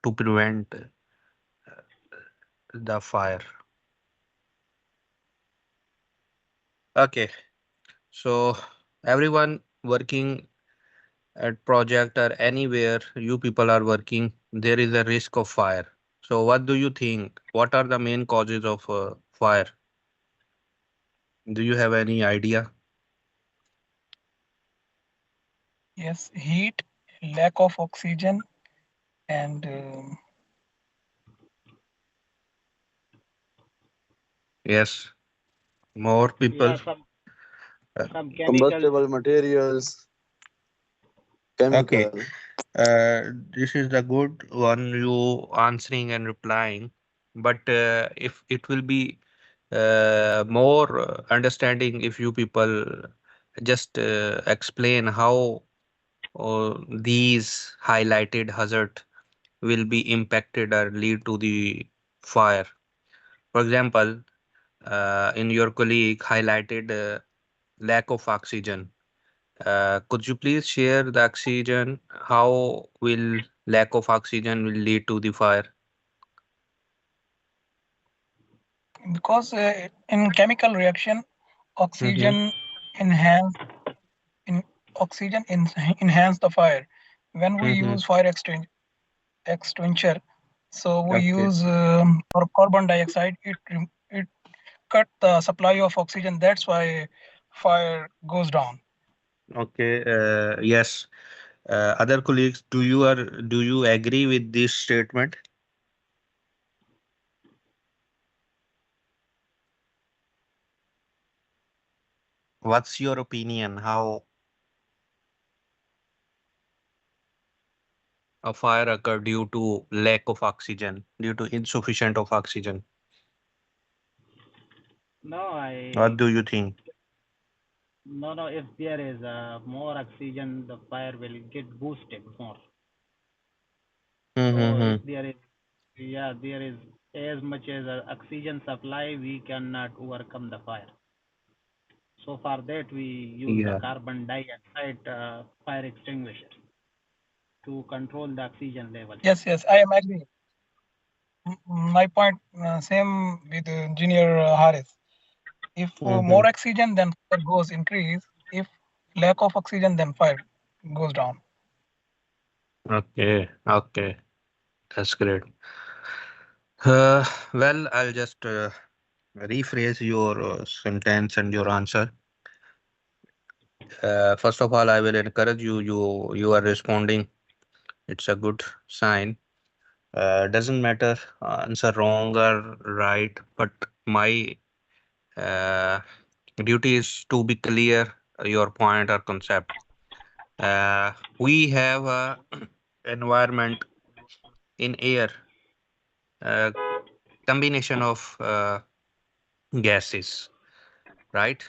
to prevent the fire. Okay, so everyone working at project or anywhere you people are working, there is a risk of fire. So what do you think? What are the main causes of fire? Do you have any idea? Yes, heat, lack of oxygen, and Yes, more people. Yeah, Uh, some chemicals. Combustible materials, okay, chemical. this is the good one you answering and replying. But if it will be more understanding if you people just explain how these highlighted hazard will be impacted or lead to the fire. For example, in your colleague highlighted lack of oxygen. Could you please share the oxygen? How will lack of oxygen will lead to the fire? because in chemical reaction, Mm-hmm. oxygen enhance in enhance the fire. When we Mm-hmm. use fire extinguisher, so we Okay. use carbon dioxide. It cut the supply of oxygen. That's why fire goes down. Okay. Yes. Other colleagues, do you agree with this statement? What's your opinion? How a fire occur due to lack of oxygen, due to insufficient of oxygen? No, What I do you think? no. If there is more oxygen, the fire will get boosted more. So if Mm-hmm. there is, yeah, there is as much as oxygen supply, we cannot overcome the fire. So for that, we use the Yeah. carbon dioxide fire extinguisher to control the oxygen level. Yes, yes, I am agree. My point same with engineer Haris. If Mm-hmm. more oxygen, then fire goes increase. If lack of oxygen, then fire goes down. Okay. Okay. That's great. Uh, well, I'll just rephrase your sentence and your answer. First of all, I will encourage you. You are responding. It's a good sign. Doesn't matter answer wrong or right, but my uh, duty is to be clear your point or concept. We have a environment in air, uh, combination of gases, right?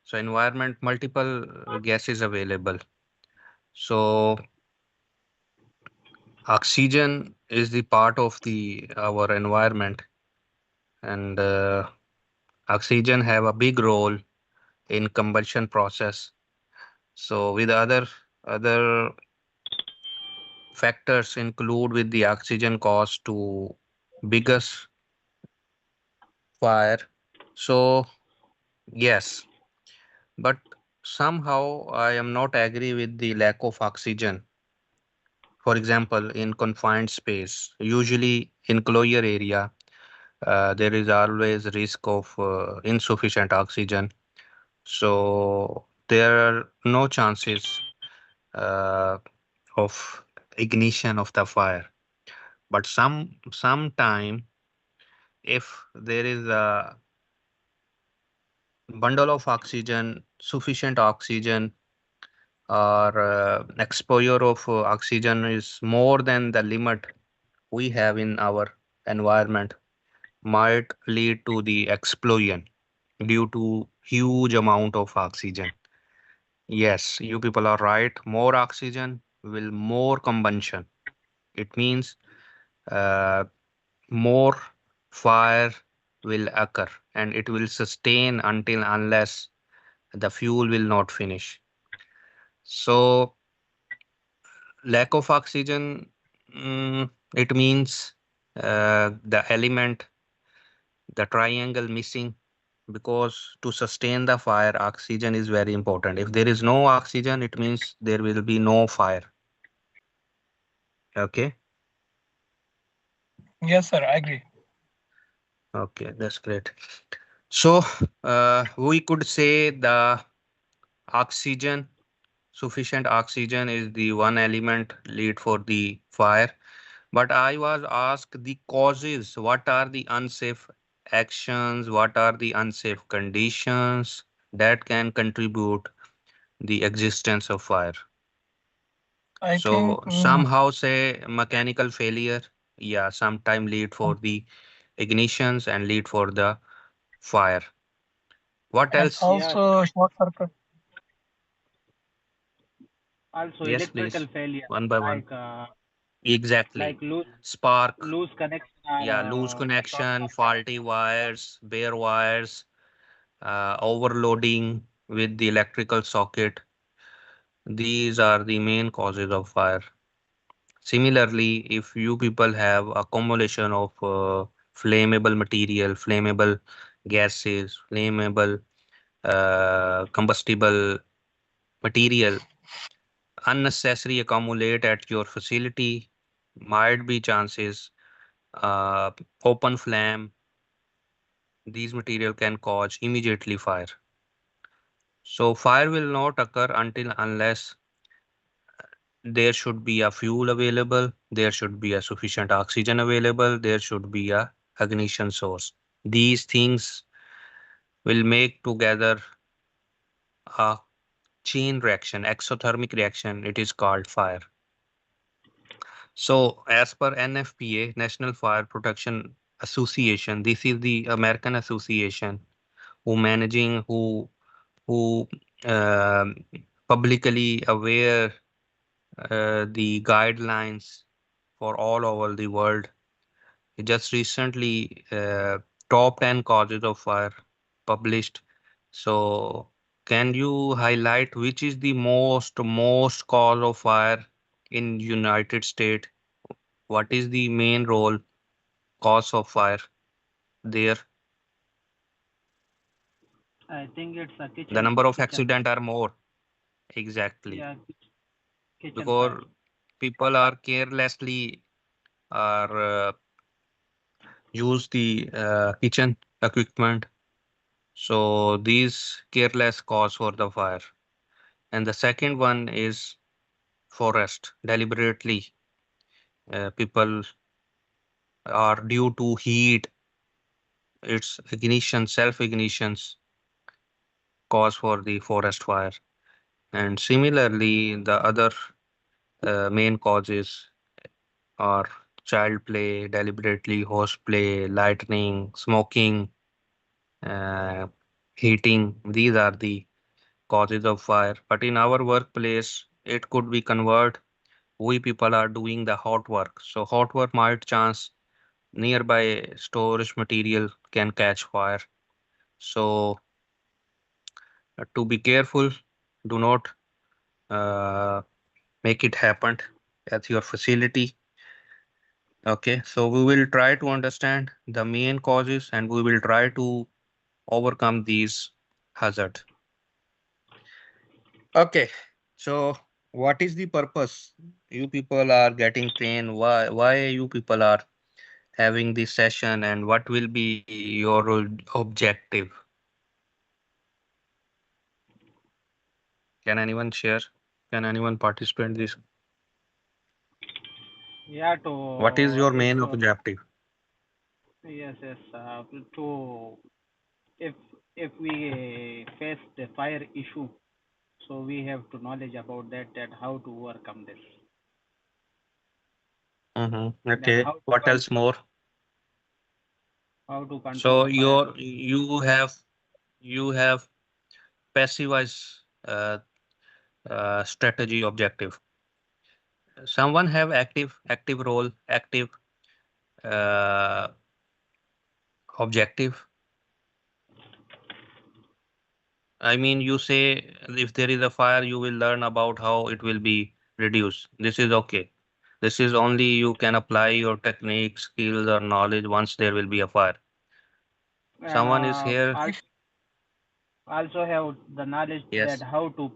So environment multiple gases available. So oxygen is the part of the our environment, and oxygen have a big role in combustion process. So with other factors include with the oxygen cause to biggest fire. So yes, but somehow I am not agree with the lack of oxygen. For example, in confined space, usually in closure area, there is always risk of insufficient oxygen. So there are no chances uh, of ignition of the fire. But sometime if there is a bundle of oxygen, sufficient oxygen, or exposure of oxygen is more than the limit we have in our environment, might lead to the explosion due to huge amount of oxygen. Yes, you people are right. More oxygen will more combustion. It means uh, more fire will occur and it will sustain until unless the fuel will not finish. So lack of oxygen, mm, It means the element, the triangle missing, because to sustain the fire, oxygen is very important. If there is no oxygen, it means there will be no fire. Okay. Yes, sir. I agree. Okay, that's great. So we could say the oxygen, sufficient oxygen is the one element lead for the fire. But I was asked the causes. What are the unsafe actions? What are the unsafe conditions that can contribute the existence of fire? I think So somehow say mechanical failure, yeah, sometime lead for the ignitions and lead for the fire. What and else? Yeah, also short circuit. also Yes, electrical please. failure One by one. like Exactly. Spark, loose connection or yeah, loose short connection, circuit. faulty wires, bare wires, overloading with the electrical socket. These are the main causes of fire. Similarly, if you people have accumulation of flammable material, flammable gases, flammable combustible material, unnecessary accumulate at your facility, might be chances uh, open flame. These material can cause immediately fire. So fire will not occur until unless there should be a fuel available, there should be a sufficient oxygen available, there should be a ignition source. These things will make together a chain reaction, exothermic reaction. It is called fire. So as per NFPA, National Fire Protection Association, this is the American association who managing who um publicly aware the guidelines for all over the world. Just recently, top 10 causes of fire published. So, can you highlight which is the most cause of fire in United States? What is the main role cause of fire there? I think it's a The number of kitchen accident fire. are more exactly Yeah, kitchen fire. because people are carelessly are use the kitchen equipment. So these careless cause for the fire. And the second one is forest. Deliberately, people are due to heat, its ignition, self ignitions cause for the forest fire. And similarly, the other main causes are child play, deliberately horseplay, lightning, smoking, uh, heating. These are the causes of fire. But in our workplace, it could be convert. We people are doing the hot work. So hot work might chance nearby storage material can catch fire. So to be careful, do not uh, make it happen at your facility. Okay, so we will try to understand the main causes and we will try to overcome these hazards. Okay, so what is the purpose? You people are getting trained. Why you people are having this session and what will be your objective? Can anyone share? Can anyone participate in this? Yeah, What is to your if main objective? yes, yes, to if we face the fire issue, so we have to knowledge about that how to overcome this, then Okay. What else more? how to control So the fire. you have passive strategy objective. Someone have active role, active uh, objective. I mean, you say if there is a fire, you will learn about how it will be reduced. This is okay. This is only you can apply your technique, skills, or knowledge once there will be a fire. And Someone is here. If also have the knowledge that Yes, how to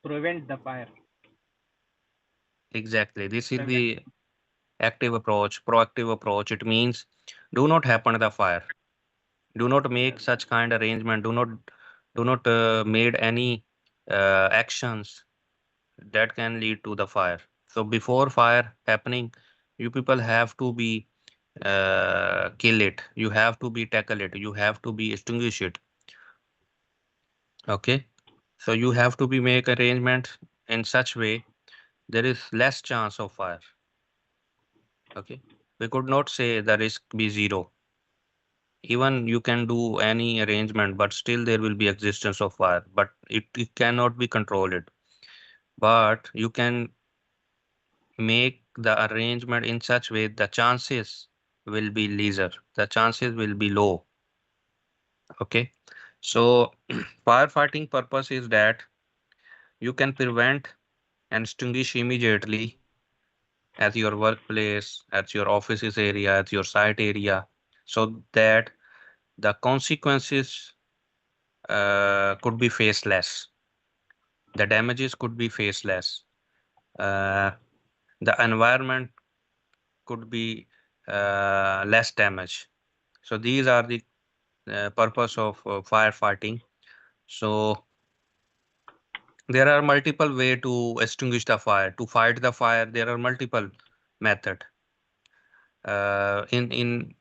prevent the fire. exactly. This is Prevent. the active approach, proactive approach. It means do not happen the fire. Do not make Yes. such kind arrangement. Do not made any actions that can lead to the fire. So before fire happening, you people have to be kill it. You have to be tackle it. You have to be extinguish it. Okay. So you have to be make arrangement in such way there is less chance of fire. Okay. We could not say the risk be zero. Even you can do any arrangement, but still there will be existence of fire. But it cannot be controlled. But you can make the arrangement in such way the chances will be lesser. The chances will be low. Okay. So firefighting purpose is that you can prevent and extinguish immediately at your workplace, at your offices area, at your site area, so that the consequences could be faceless. The damages could be faceless. Uh, the environment could be less damage. So these are the purpose of firefighting. So there are multiple way to extinguish the fire. To fight the fire, there are multiple method. In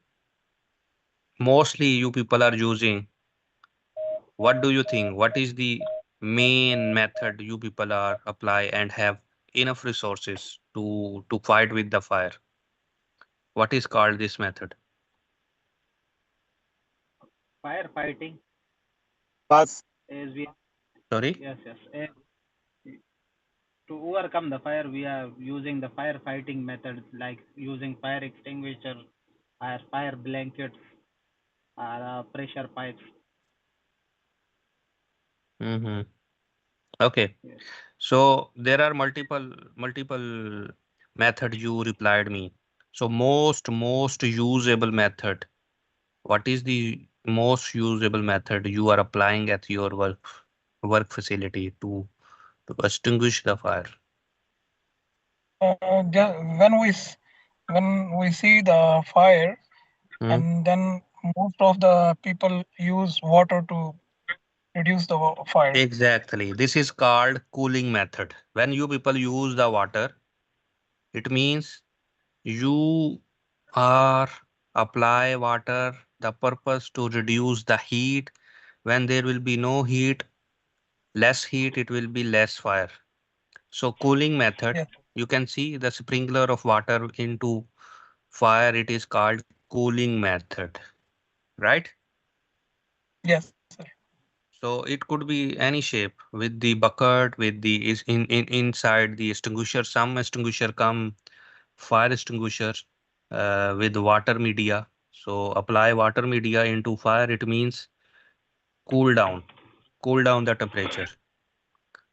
mostly you people are using. What do you think? What is the main method you people are apply and have enough resources to fight with the fire? What is called this method? Firefighting is we Sorry? yes yes. To overcome the fire, we are using the firefighting methods like using fire extinguisher, or fire blankets, or pressure pipes. Mm-hmm. Okay. Yes. So there are multiple method you replied me. So most usable method. What is the most usable method you are applying at your work facility to extinguish the fire? when we see the fire, Hmm? and then most of the people use water to reduce the fire. Exactly. This is called cooling method. When you people use the water, it means you are apply water the purpose to reduce the heat. When there will be no heat, less heat, it will be less fire. So cooling method, Yes, you can see the sprinkler of water into fire. It is called cooling method, right? yes, sir. So it could be any shape with the bucket, with the is in inside the extinguisher. Some extinguisher come fire extinguisher with water media. So apply water media into fire. It means cool down, cool down the temperature.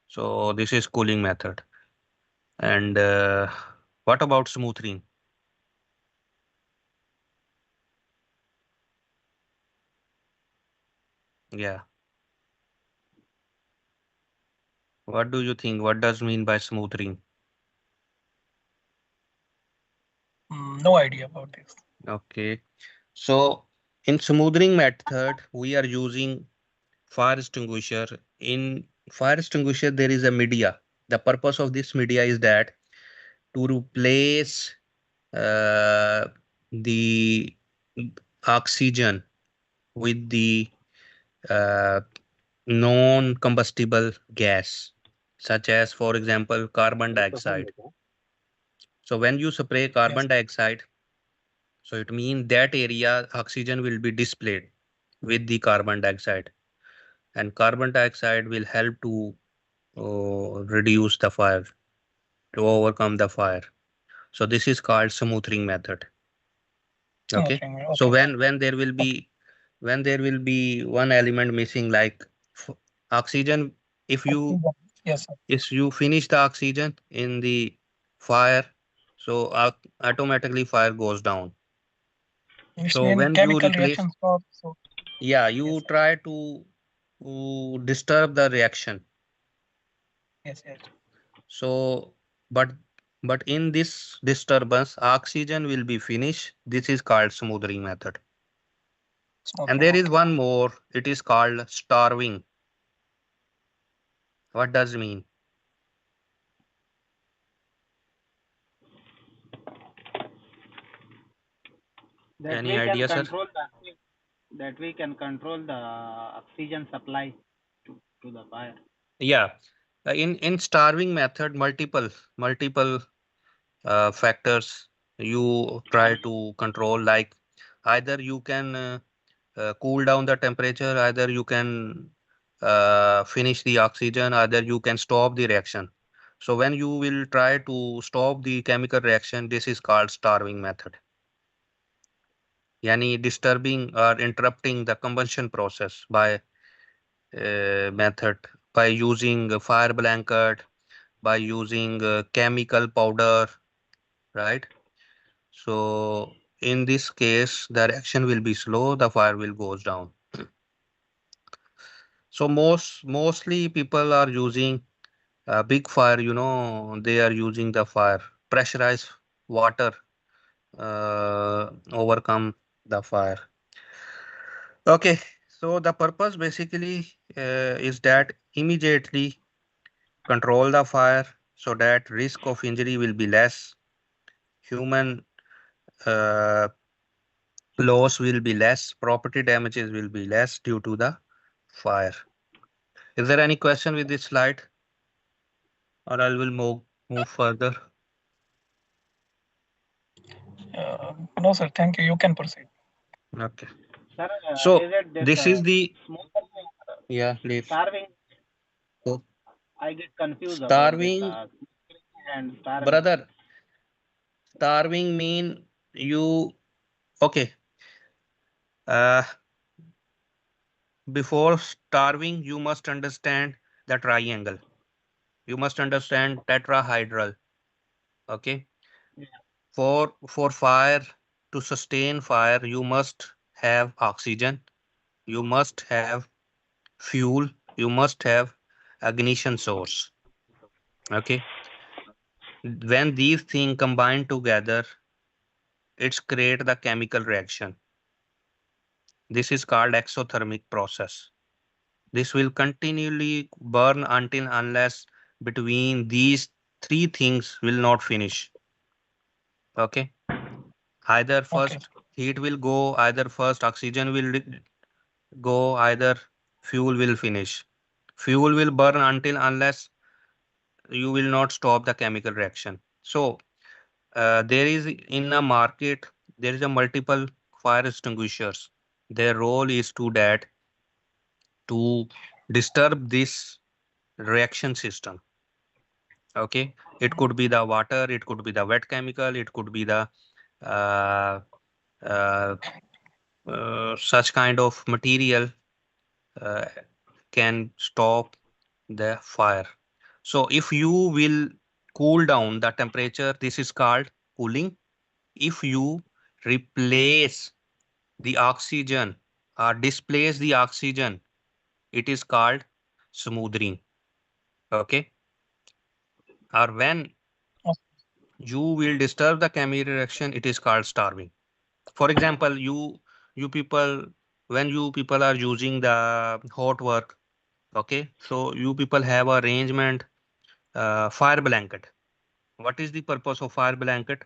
So this is cooling method. And what about smoothing? Yeah. What do you think? What does mean by smoothing? No idea about this. Okay. So in smoothing method, we are using fire extinguisher. In fire extinguisher, there is a media. The purpose of this media is that to replace uh, the oxygen with the uh, non-combustible gas, such as, for example, carbon dioxide. So when you spray Yes, carbon dioxide, so it means that area oxygen will be displayed with the carbon dioxide, and carbon dioxide will help to reduce the fire, to overcome the fire. So this is called smoothing method. Okay. smoothing. So Okay. when there will be one element missing, like f- oxygen, if you Oxygen. Yes, sir. if you finish the oxygen in the fire, So automatically fire goes down. Which So mean when you chemical replace, reaction stop. So yeah, yes, you sir. try to disturb the reaction. Yes, yes. So, but but in this disturbance, oxygen will be finished. This is called smoothing method. And Smothering. there is Okay. one more. It is called starving. What does it mean? That Any we can idea, sir? control the oxygen supply to the fire. Yeah. In starving method, multiple factors you try to control. Like either you can cool down the temperature, either you can finish the oxygen, either you can stop the reaction. So when you will try to stop the chemical reaction, this is called starving method. Yani disturbing or interrupting the combustion process by method, by using a fire blanket, by using chemical powder, right? So in this case, the reaction will be slow, the fire will goes down. So mostly people are using a big fire, they are using the fire, pressurized water, overcome the fire. Okay, so the purpose basically is that immediately control the fire so that risk of injury will be less, human uh, loss will be less, property damages will be less due to the fire. Is there any question with this slide, or I will move further? No, sir. Thank you. You can proceed. Okay. Sir, is So it this this is the, smoking, yeah, please. starving? So I get confused about this starving, smoking and starving. brother, starving mean you, okay. Uh, Before starving, you must understand the triangle. You must understand tetrahedral. Okay. Yeah. For fire to sustain fire, you must have oxygen. You must have fuel. You must have ignition source. Okay. When these things combine together, it's create the chemical reaction. This is called exothermic process. This will continually burn until unless between these three things will not finish. Okay. Either Okay. first heat will go, either first oxygen will go, either fuel will finish. Fuel will burn until unless you will not stop the chemical reaction. So there is in a market, there is a multiple fire extinguishers. Their role is to disturb this reaction system. Okay, it could be the water, it could be the wet chemical, it could be the uh, uh, such kind of material uh, can stop the fire. So if you will cool down the temperature, this is called cooling. If you replace the oxygen or displace the oxygen, it is called smoothing. Okay. Or when you will disturb the chemical reaction, it is called starving. For example, you people, when you people are using the hot work, okay, so you people have arrangement fire blanket. What is the purpose of fire blanket?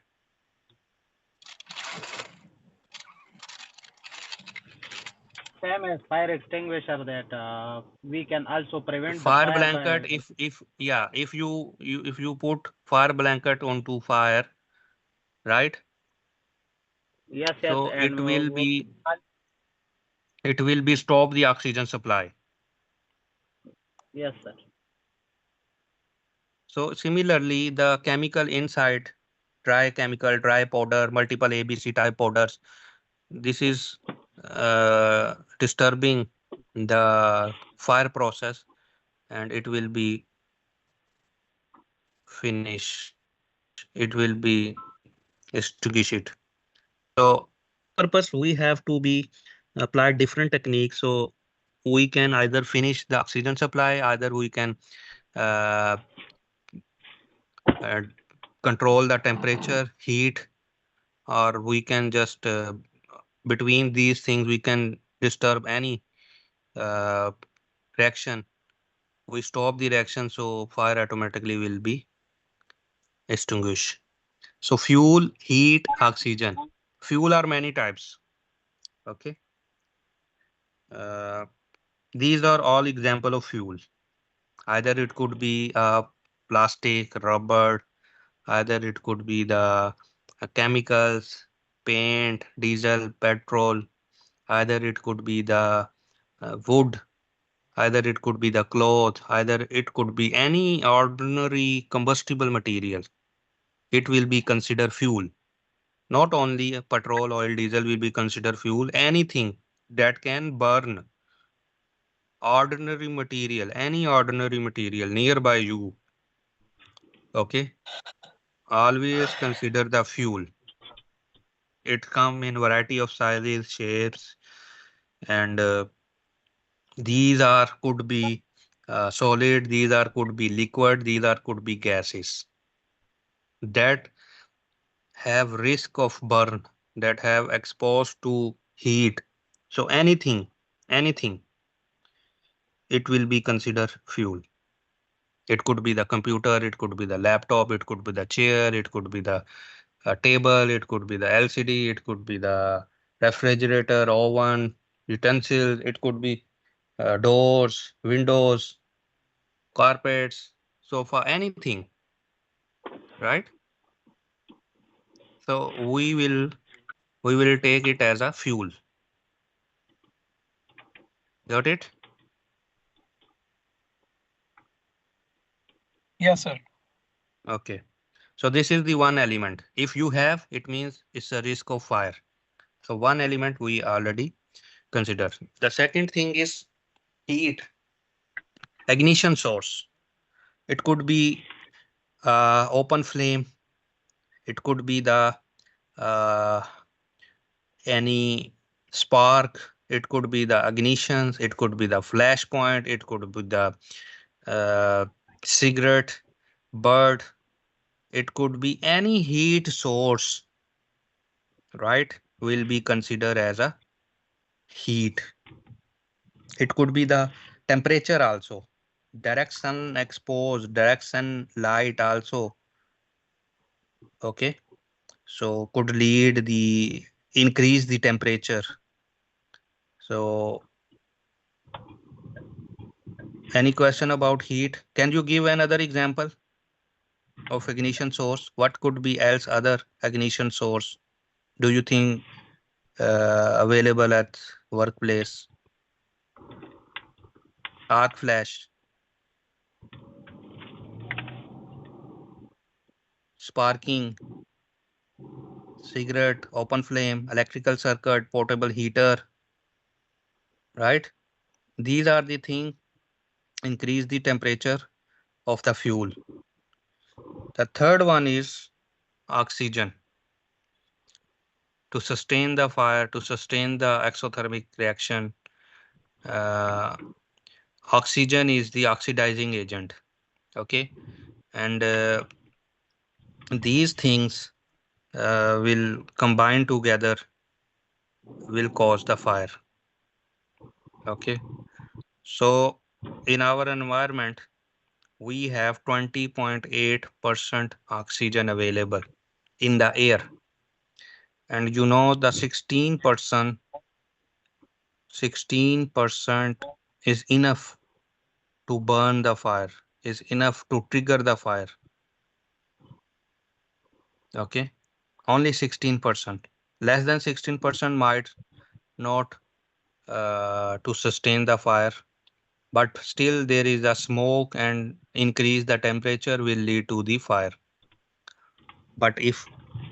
Same as fire extinguisher that we can also prevent the Fire fire blanket, by. if yeah, if you put fire blanket onto fire, right? Yes, yes, So and it will be stop the oxygen supply. yes, sir. So similarly, the chemical inside, dry chemical, dry powder, multiple ABC type powders, this is disturbing the fire process, and it will be finish. It will be extinguish it. So purpose we have to be apply different techniques. So we can either finish the oxygen supply, either we can uh, uh, control the temperature, heat, or we can just between these things we can disturb any uh, reaction. We stop the reaction, so fire automatically will be extinguished. So fuel, heat, oxygen. Fuel are many types. Okay. Uh, these are all example of fuel. Either it could be plastic, rubber, either it could be the chemicals, paint, diesel, petrol, either it could be the wood, either it could be the cloth, either it could be any ordinary combustible material. It will be considered fuel. Not only petrol, oil, diesel will be considered fuel. Anything that can burn, ordinary material, any ordinary material nearby you, okay, always consider the fuel. It come in variety of sizes, shapes, and these are could be solid, these are could be liquid, these are could be gases that have risk of burn, that have exposed to heat. So anything, it will be considered fuel. It could be the computer, it could be the laptop, it could be the chair, it could be the table, it could be the LCD, it could be the refrigerator, oven, utensils, it could be doors, windows, carpets, sofa, anything, right? So we will take it as a fuel. Got it? Yes, sir. Okay. So this is the one element. If you have, it means it's a risk of fire. So one element we already consider. The second thing is heat, ignition source. It could be open flame. It could be the uh, any spark. It could be the ignitions. It could be the flash point. It could be the uh, cigarette, bird. It could be any heat source, right? Will be considered as a heat. It could be the temperature also. Direct sun exposed, direct sun light also. Okay. So could lead the increase the temperature. So any question about heat? Can you give another example of ignition source? What could be else other ignition source? Do you think available at workplace? Arc flash, sparking, cigarette, open flame, electrical circuit, portable heater, right? These are the things increase the temperature of the fuel. The third one is oxygen. To sustain the fire, to sustain the exothermic reaction, uh, oxygen is the oxidizing agent. Okay. And these things will combine together, will cause the fire. Okay. So in our environment, we have 20.8% oxygen available in the air. And you know the 16% is enough to burn the fire, is enough to trigger the fire. Okay. Only 16%. Less than 16% might not to sustain the fire, but still there is a smoke and increase the temperature will lead to the fire. But if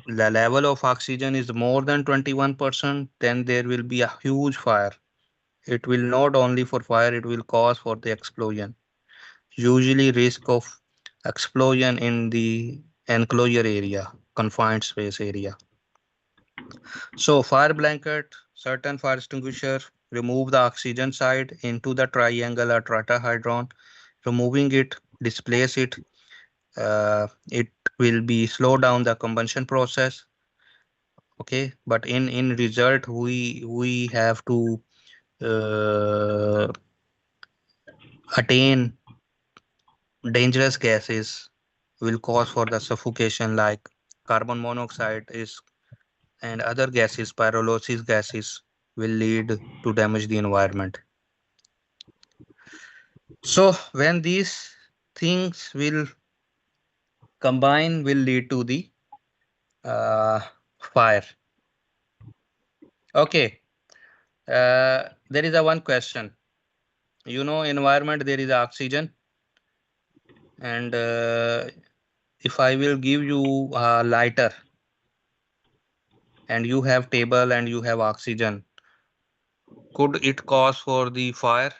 the level of oxygen is more than 21%, then there will be a huge fire. It will not only for fire, it will cause for the explosion. Usually risk of explosion in the enclosure area. confined space area. So fire blanket, certain fire extinguisher, remove the oxygen side into the triangle or tetrahedron. Removing it, displace it. It will be slow down the combustion process. Okay, but in result, we have to uh, attain dangerous gases will cause for the suffocation like carbon monoxide is and other gases, pyrolysis gases will lead to damage the environment. So when these things will combine will lead to the uh, fire. Okay, there is a one question. You know, environment there is oxygen, and if I will give you a lighter and you have table and you have oxygen, could it cause for the fire?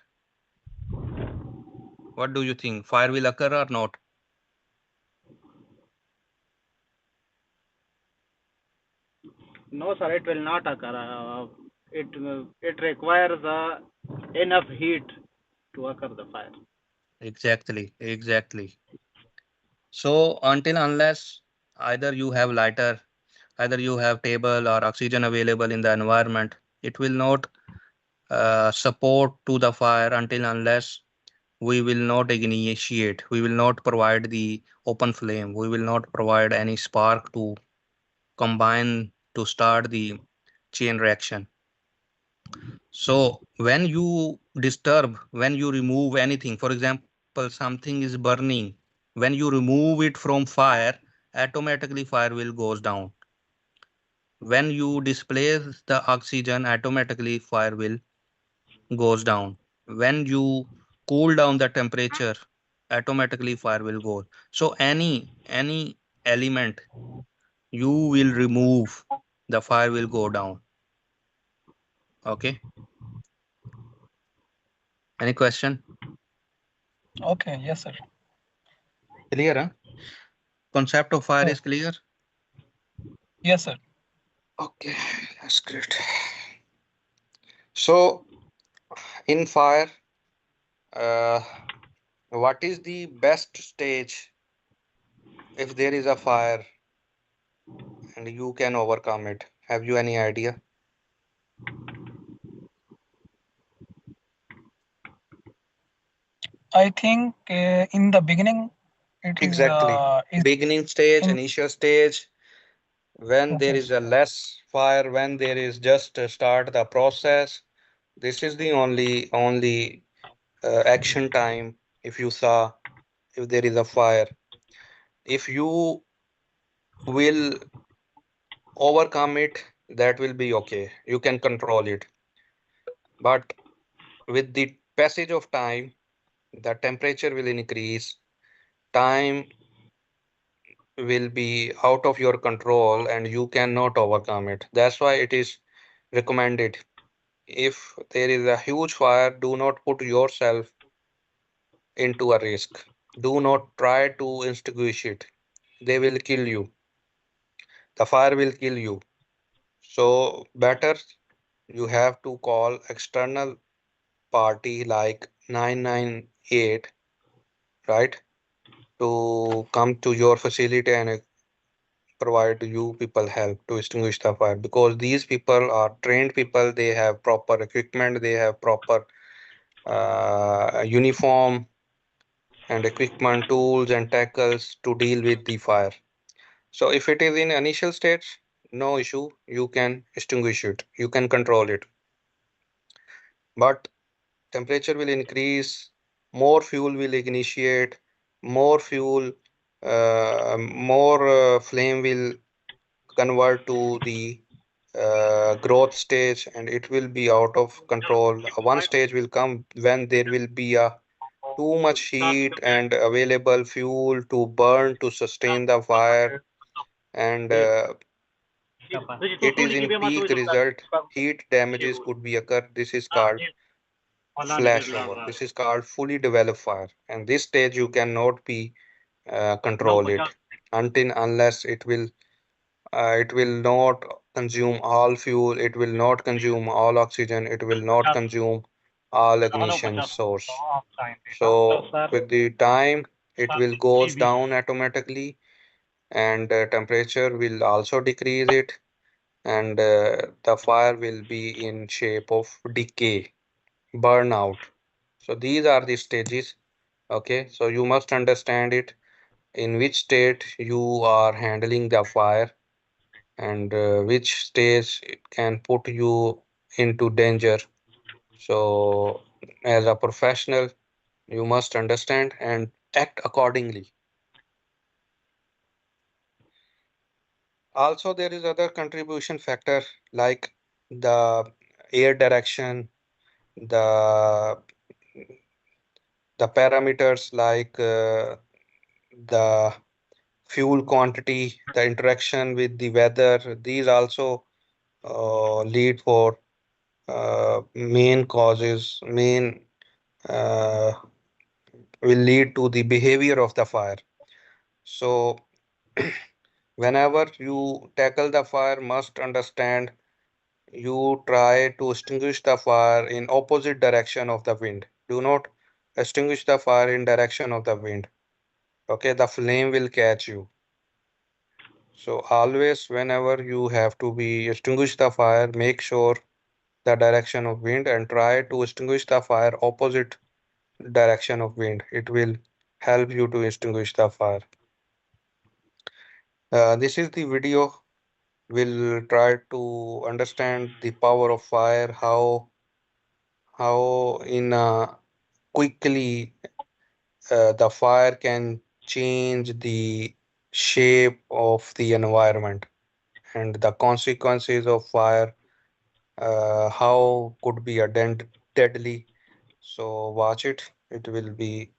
What do you think? Fire will occur or not? No, sir, it will not occur. It requires enough heat to occur the fire. Exactly, exactly. So until unless either you have lighter, either you have table or oxygen available in the environment, it will not support to the fire until unless we will not initiate, we will not provide the open flame, we will not provide any spark to combine to start the chain reaction. So when you disturb, when you remove anything, for example, something is burning, when you remove it from fire, automatically fire will goes down. When you displace the oxygen, automatically fire will goes down. When you cool down the temperature, automatically fire will go. So any element you will remove, the fire will go down. Okay. Any question? Okay, yes, sir. Clear, huh? Concept of fire Oh, is clear. yes, sir. Okay, that's great. So in fire, uh, what is the best stage if there is a fire and you can overcome it? Have you any idea? I think in the beginning, it Exactly. is Beginning stage, in. initial stage, when there Okay. is a less fire, when there is just start the process. This is the only action time. If you saw, if there is a fire, if you will overcome it, that will be okay. You can control it. But with the passage of time, the temperature will increase, time will be out of your control, and you cannot overcome it. That's why it is recommended. If there is a huge fire, do not put yourself into a risk. Do not try to extinguish it. They will kill you. The fire will kill you. So better you have to call external party like 998, right? To come to your facility and provide you people help to extinguish the fire, because these people are trained people, they have proper equipment, they have proper uniform and equipment, tools and tackles to deal with the fire. So if it is in initial states, no issue, you can extinguish it, you can control it. But temperature will increase, more fuel will initiate, more fuel, more flame will convert to the growth stage, and it will be out of control. One stage will come when there will be a too much heat and available fuel to burn to sustain the fire, and it is in peak result. Heat damages could be occur. This is called flashover. This is called fully developed fire, and this stage you cannot be control it until unless it will. it will not consume all fuel, it will not consume all oxygen, it will not consume all ignition source. So with the time, it will goes down automatically, and temperature will also decrease it, and the fire will be in shape of decay, burnout. So these are the stages. Okay, so you must understand it in which state you are handling the fire, and which stage it can put you into danger. So as a professional, you must understand and act accordingly. Also, there is other contribution factor like the air direction, the parameters like the fuel quantity, the interaction with the weather. These also lead for main causes, main uh, will lead to the behavior of the fire. So whenever you tackle the fire, must understand you try to extinguish the fire in opposite direction of the wind. Do not extinguish the fire in direction of the wind. Okay, the flame will catch you. So always whenever you have to be extinguish the fire, make sure the direction of wind and try to extinguish the fire opposite direction of wind. It will help you to extinguish the fire. This is the video. We'll try to understand the power of fire, how in quickly the fire can change the shape of the environment, and the consequences of fire, how could be a deadly. So watch it. It will be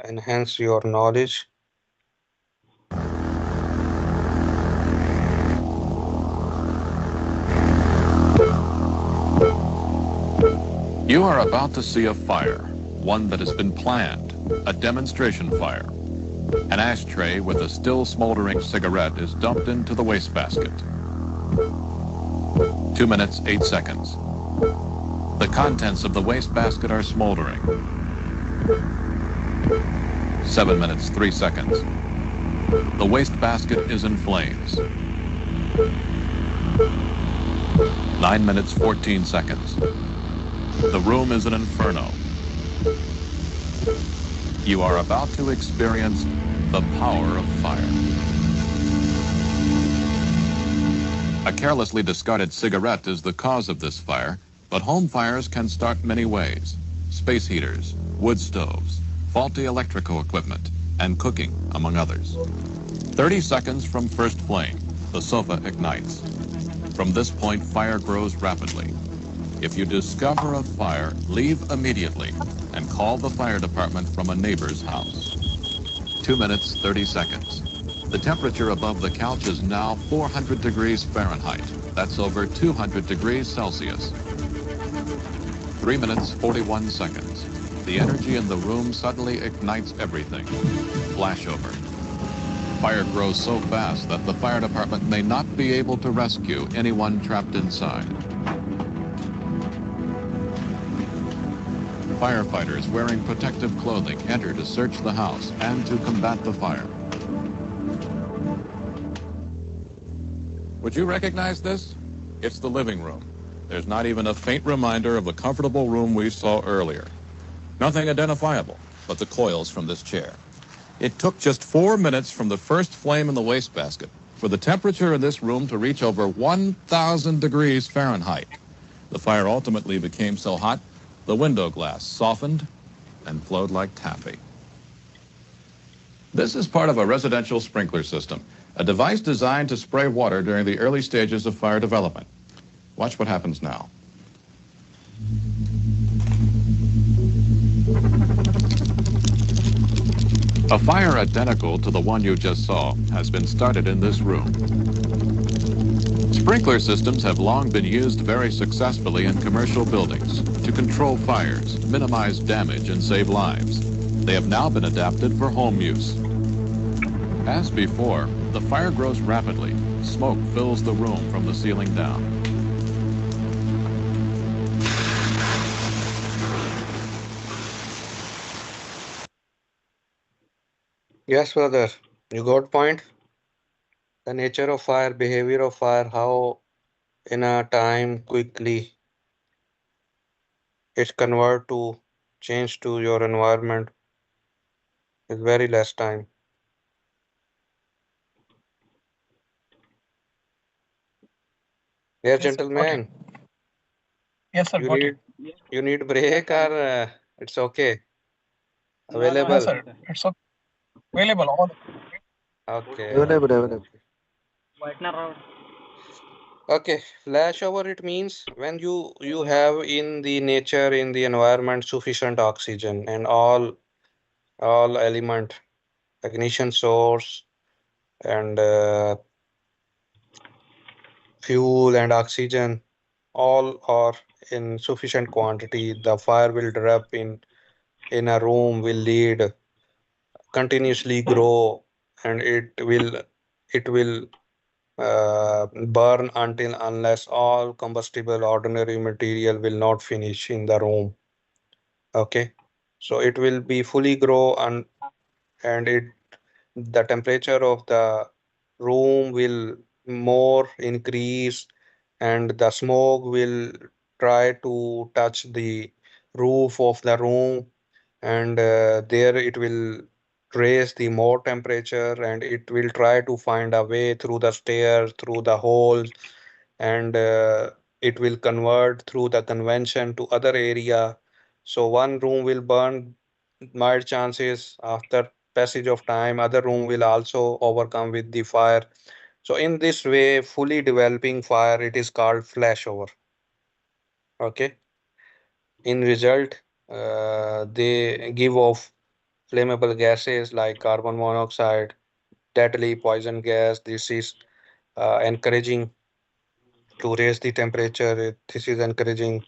enhance your knowledge. You are about to see a fire, one that has been planned, a demonstration fire. An ashtray with a still smoldering cigarette is dumped into the wastebasket. 2 minutes, 8 seconds. The contents of the wastebasket are smoldering. 7 minutes, 3 seconds. The wastebasket is in flames. 9 minutes, 14 seconds. The room is an inferno. You are about to experience the power of fire. A carelessly discarded cigarette is the cause of this fire, but home fires can start many ways. Space heaters, wood stoves, faulty electrical equipment, and cooking, among others. 30 seconds from first flame, the sofa ignites. From this point, fire grows rapidly. If you discover a fire, leave immediately and call the fire department from a neighbor's house. 2 minutes, 30 seconds. The temperature above the couch is now 400 degrees Fahrenheit. That's over 200 degrees Celsius. 3 minutes, 41 seconds. The energy in the room suddenly ignites everything. Flashover. Fire grows so fast that the fire department may not be able to rescue anyone trapped inside. Firefighters wearing protective clothing enter to search the house and to combat the fire. Would you recognize this? It's the living room. There's not even a faint reminder of the comfortable room we saw earlier. Nothing identifiable but the coils from this chair. It took just 4 minutes from the first flame in the wastebasket for the temperature in this room to reach over 1,000 degrees Fahrenheit. The fire ultimately became so hot, the window glass softened and flowed like taffy. This is part of a residential sprinkler system, a device designed to spray water during the early stages of fire development. Watch what happens now. A fire identical to the one you just saw has been started in this room. Sprinkler systems have long been used very successfully in commercial buildings to control fires, minimize damage, and save lives. They have now been adapted for home use. As before, The fire grows rapidly. Smoke fills the room from the ceiling down. Yes, brother. You got point. The nature of fire, behavior of fire, how in a time quickly it convert to change to your environment with very less time. Yes, Yes, sir. Got you. gentlemen, Yes, sir. you Got you. need Yes, you need yes, break sir. or it's okay, No, no, Yes, available. yes, sir. sir. It's available. All. Okay, Available, okay, available. okay. Whitener, Okay, flashover it means when you have in the nature in the environment sufficient oxygen and all element ignition source and fuel and oxygen all are in sufficient quantity. The fire will erupt in a room will lead continuously grow and it will burn until unless all combustible ordinary material will not finish in the room. Okay, so it will be fully grow and it the temperature of the room will more increase and the smoke will try to touch the roof of the room and there it will raise the more temperature and it will try to find a way through the stairs through the holes and it will convert through the convention to other area. So one room will burn mild chances after passage of time other room will also overcome with the fire. So in this way fully developing fire it is called flashover. Okay, in result they give off flammable gases like carbon monoxide, deadly poison gas. This is encouraging to raise the temperature. This is encouraging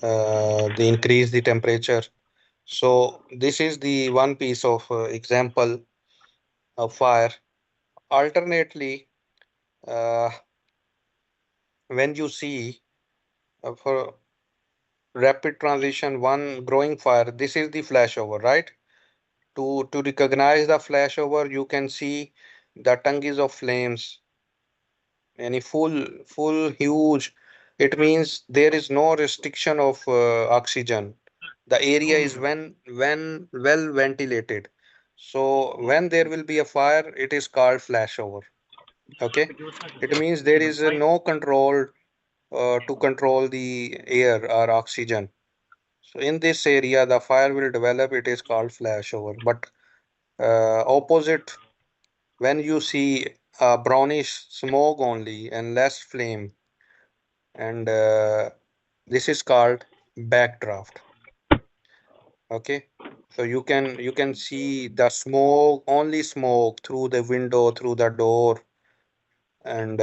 the increase the temperature. So this is the one piece of example of fire. Alternately, uh, when you see for rapid transition, one growing fire, this is the flashover, right? To recognize the flashover, you can see the tongues of flames, any full huge. It means there is no restriction of oxygen. The area is when well ventilated. So when there will be a fire, it is called flashover. Okay, it means there is no control to control the air or oxygen. So in this area, the fire will develop. It is called flashover. But opposite, when you see a brownish smoke only and less flame, and this is called backdraft. Okay, so you can see the smoke only smoke through the window through the door and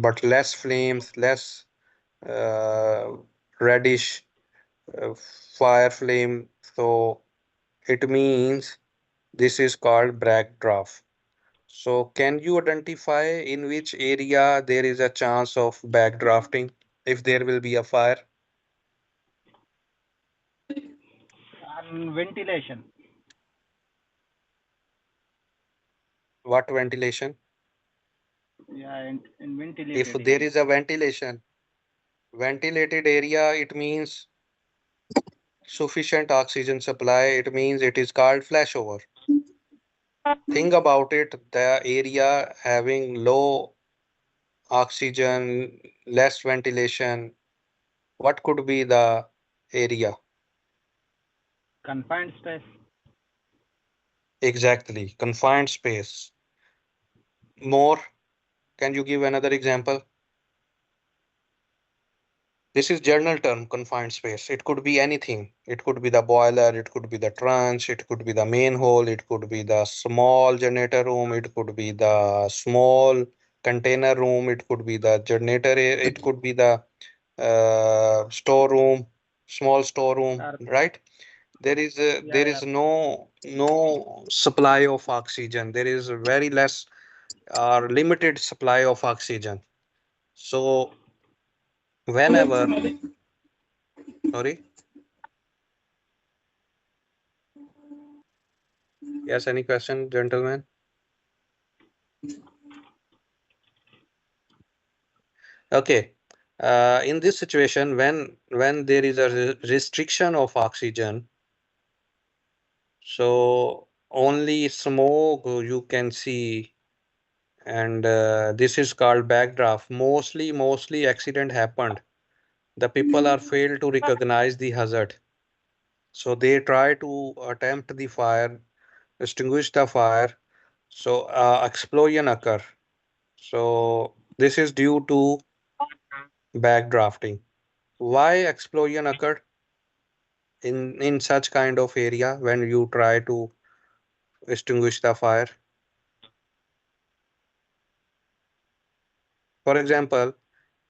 but less flames, less uh, reddish fire flame. So it means this is called backdraft. So can you identify in which area there is a chance of backdrafting if there will be a fire? and ventilation. What ventilation? Yeah, in If ventilated there area. is a ventilation, ventilated area, it means sufficient oxygen supply. It means it is called flashover. Think about it, the area having low oxygen, less ventilation. What could be the area? Confined space. Exactly, confined space. More, can you give another example? This is journal term, confined space. It could be anything. It could be the boiler, it could be the trench, it could be the main hole, it could be the small generator room, it could be the small container room, it could be the generator, it could be the storeroom, small storeroom, Or right? there Yeah, is yeah. no supply of oxygen. There is very less or limited supply of oxygen. So whenever, sorry, yes, any question, gentlemen? Okay. In this situation, when there is a restriction of oxygen, so only smoke you can see, and this is called backdraft. Mostly accident happened. The people are failed to recognize the hazard, so they try to attempt the fire, extinguish the fire. So explosion occur. So this is due to backdrafting. Why explosion occurred in such kind of area when you try to extinguish the fire? For example,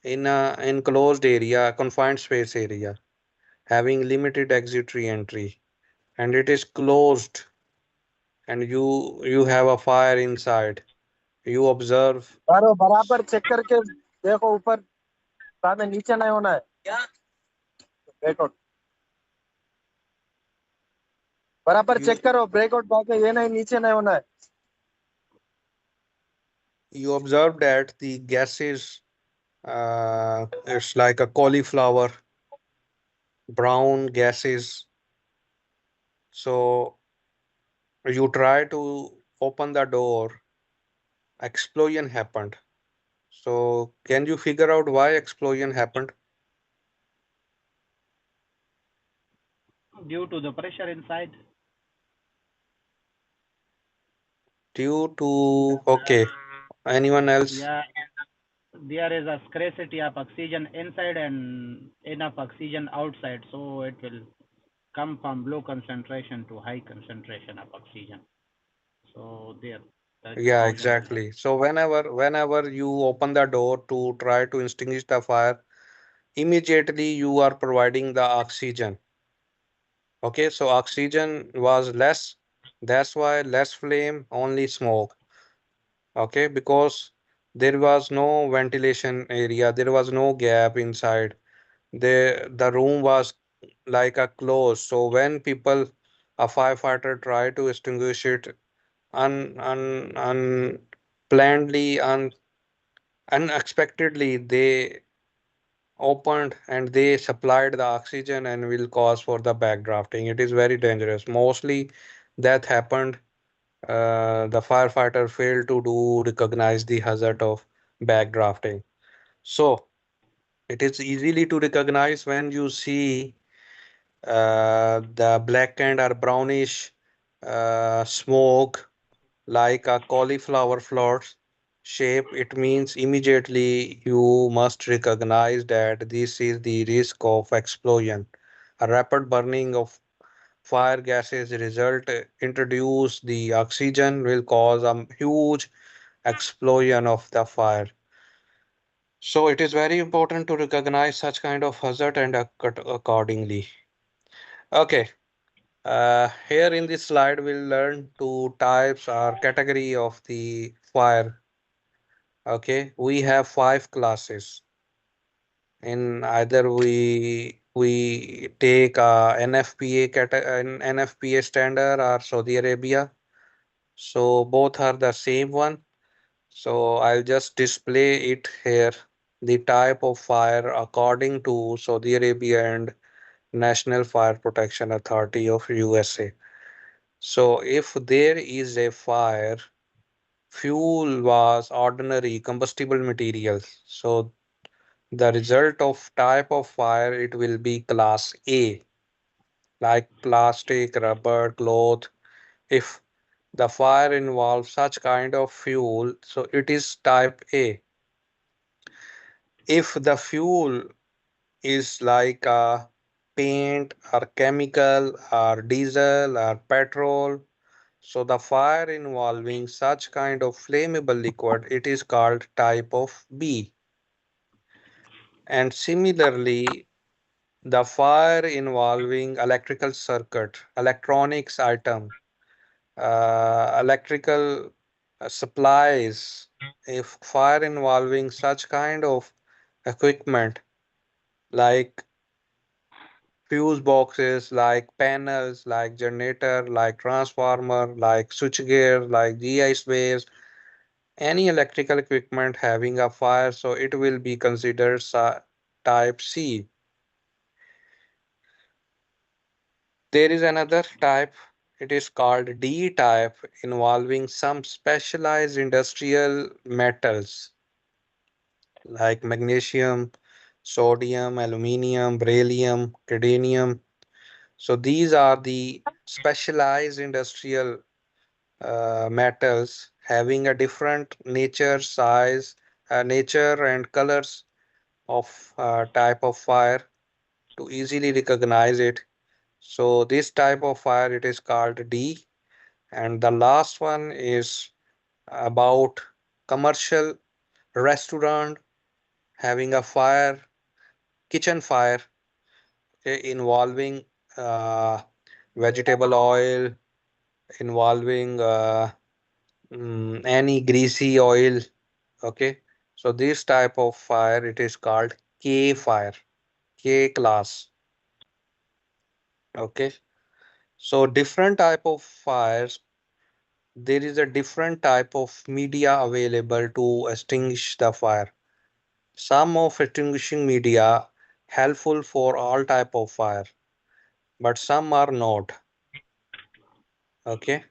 in a enclosed area, confined space area, having limited exit re-entry, and it is closed, and you have a fire inside. You observe. अरे बराबर check करके देखो ऊपर बाद में नीचे नहीं होना है क्या ब्रेकआउट बराबर you चेक करो ब्रेकआउट बाकी ये नहीं नीचे नहीं होना है you observe that the gases, it's like a cauliflower brown gases. So you try to open the door, explosion happened. So can you figure out why explosion happened? Due to the pressure inside. Due to, okay, anyone else? Yeah, there is a scarcity of oxygen inside and enough oxygen outside, so it will come from low concentration to high concentration of oxygen. So there, the Yeah, explosion occurs. exactly. So whenever you open the door to try to extinguish the fire, immediately you are providing the oxygen. Okay, so oxygen was less. That's why less flame, only smoke. Okay, because there was no ventilation area, there was no gap inside. The room was like a close. So when people, a firefighter try to extinguish it unplannedly, unexpectedly, they opened and they supplied the oxygen and will cause for the backdrafting. It is very dangerous. Mostly that happened. The firefighter failed to do recognize the hazard of backdrafting. So it is easily to recognize when you see the blackened or brownish smoke like a cauliflower float shape. It means immediately you must recognize that this is the risk of explosion. A rapid burning of fire gases result introduce the oxygen will cause a huge explosion of the fire. So it is very important to recognize such kind of hazard and act accordingly. Okay. Here in this slide, we'll learn two types or category of the fire. Okay, we have five classes. In either we take an NFPA standard or Saudi Arabia. So both are the same one. So I'll just display it here. The type of fire according to Saudi Arabia and National Fire Protection Authority of USA. So if there is a fire, fuel was ordinary combustible materials. So the result of type of fire, it will be class A, like plastic, rubber, cloth. If the fire involves such kind of fuel, so it is type A. If the fuel is like paint or chemical or diesel or petrol, so the fire involving such kind of flammable liquid, it is called type of B. And similarly, The fire involving electrical circuit, electronics item, electrical supplies. If fire involving such kind of equipment like fuse boxes, like panels, like generator, like transformer, like switchgear, like GI space, any electrical equipment having a fire, so it will be considered type C. There is another type, it is called D type, involving some specialized industrial metals like magnesium, sodium, aluminium, beryllium, cadmium. So these are the specialized industrial metals having a different nature, size, nature and colors of type of fire to easily recognize it. So this type of fire it is called D. And the last one is about commercial restaurant having a fire, kitchen fire, okay, involving uh, vegetable oil, involving any greasy oil. Okay, so this type of fire it is called K fire, K class. Okay, so different type of fires, there is a different type of media available to extinguish the fire. Some of extinguishing media helpful for all type of fire, but some are not. Okay,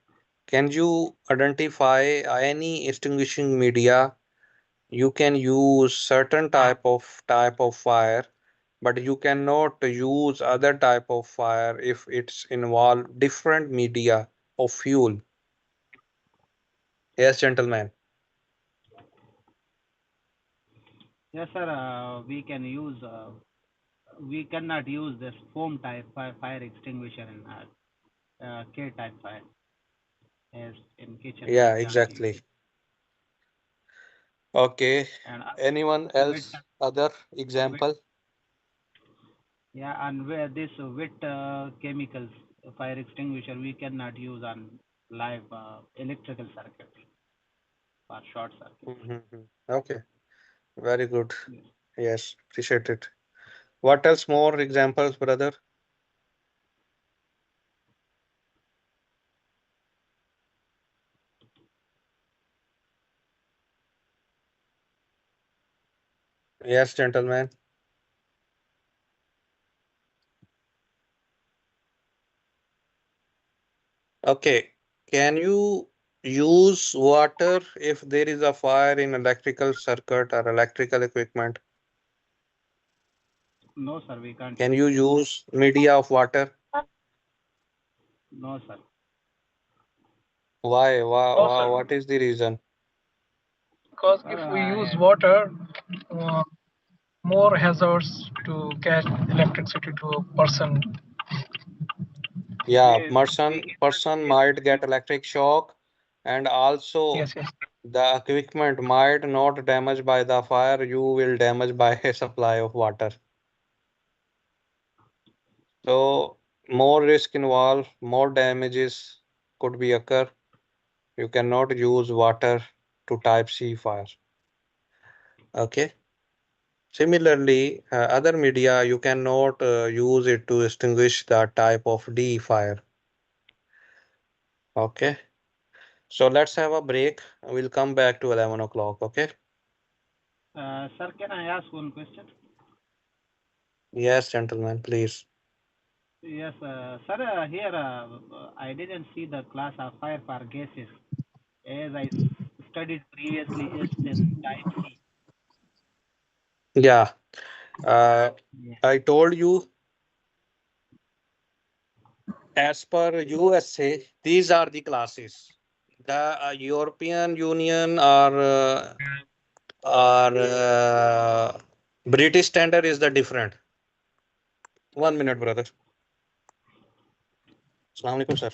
can you identify any extinguishing media? You can use certain type of fire, but you cannot use other type of fire if it's involve different media of fuel. Yes, gentlemen. Yes, sir. We can use. We cannot use this foam type fire extinguisher in K type fire. As in kitchen, we Yeah, can't use exactly. it. Okay. And Anyone with else? Other with example? yeah, and where this with chemicals fire extinguisher we cannot use on live electrical circuit or short circuit. Mm-hmm. Okay. Very good. Yes. Yes, appreciate it. What else more examples, brother? Yes, gentlemen. Okay. Can you use water if there is a fire in electrical circuit or electrical equipment? No, sir, we can't Can use you water. use media of water? No, sir. Why? No, sir. What is the reason? Because Sir, if we use water, uh, more hazards to catch electricity to a person. Yeah, we person can might get electric shock, and also Yes, yes. the equipment might not damaged by the fire, you will damage by a supply of water. So more risk involved, more damages could be occur. You cannot use water to type C fire. Okay. Similarly, other media you cannot use it to extinguish the type of D fire. Okay. So let's have a break. We'll come back to 11 o'clock. Okay. sir, can I ask one question? Yes, gentlemen, please. Yes, sir, here I didn't see the class of fire for gases as I studied previously is this type C. Yeah. Uh, Yeah. I told you, as per USA, these are the classes. The European Union or British standard is the different. 1 minute, brother. Assalamu alaikum, sir.